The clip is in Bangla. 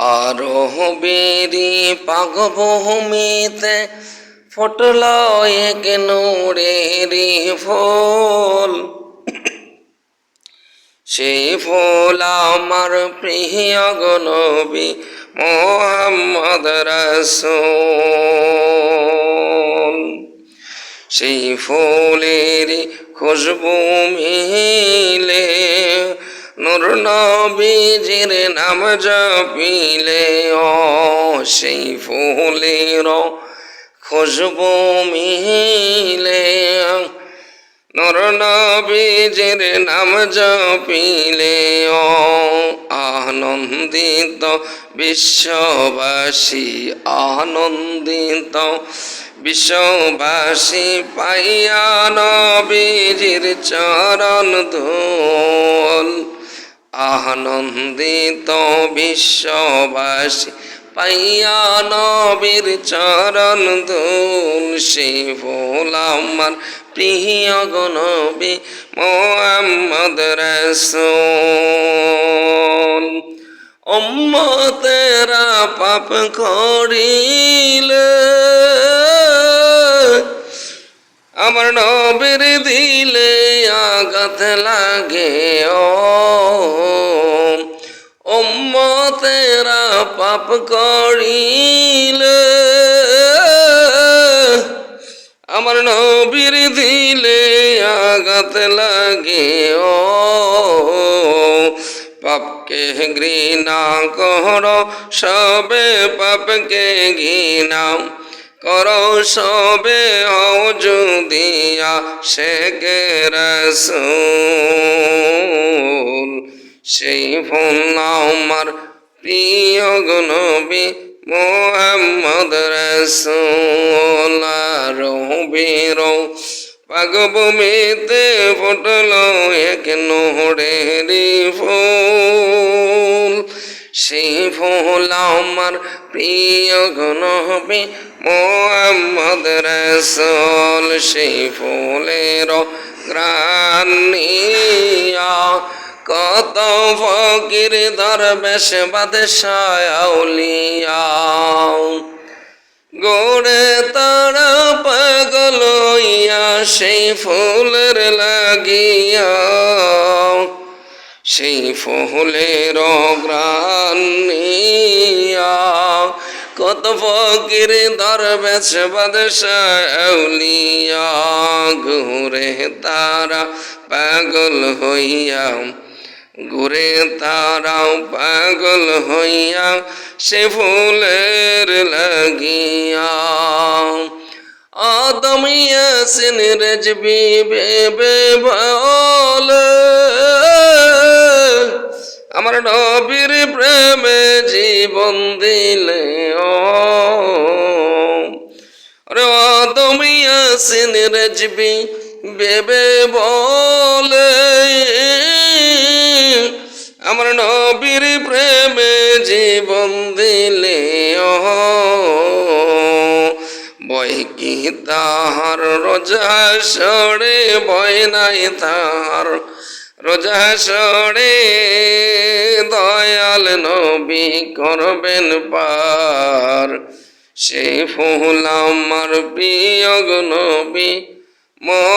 আরবেরি পাগভূমিতে ফুটল এক নূরেরি ফুল, সেই ফুল আমার প্রিয় নবী মুহাম্মদ রাসূল। সেই ফুলের খুশবু মিলে নূর নবীজির নাম জপিলে, ও সেই ফুলের খুশবু মিলে নূর নবীজির নাম জপিলে, ও আনন্দিত বিশ্ববাসী, আনন্দিত বিশ্ববাসী পাইয়া নবীজির চরণ ধুল। আনন্দিত বিশ্ববাসী পাইয়া নবীর চরণ ধুল। সেই ফুল আমার প্রিয় নবী মুহাম্মদ রাসূল। উম্মতেরা পাপ করিলে আমার নবীর দিলে আঘাত লাগে, ও উম্মতেরা পাপ করিলে আমার নবীর দিলে আঘাত লাগে, ও পাপকে ঘৃণা করো সবে, পাপকে ঘৃণা করো সবে, হও যদি আশিকে রাসূল। সেই ফুল আমার প্রিয় নবী মুহাম্মদ রাসূল। আরবের পাগভূমিতে ফুটল এক নূরেরি ফুল, সেই ফুল আমার প্রিয় নবী মুহাম্মদ রাসূল। সেই ফুলের ঘ্রাণ নিয়া কত ফকির দরবেশ বাদশাহ আউলিয়া গোরে তারা পাগল হইয়া সেই ফুলের লাগিয়া, সেই ফুলের ঘ্রাণ নিয়া কত ফকির দরবেশ বাদশাহ আউলিয়া ঘুরে তারা পাগল হইয়া, ঘুরে তারাও পাগল হইয়া সে ফুলের লাগিয়া। আদম ইয়াসিন রেজবি ভেবে বলে আমার নবীর প্রেমে জীবন দিলে, ও আদম ইয়াসিন রেজবি ভেবে বলে আমার নবীর প্রেমে জীবন দিলে, ও বই কি তাহার রোজা সরে, বই নাই তাহার রোজা সরে, দয়াল নবী করবেন পার। সেই ফুল আমার প্রিয় নবী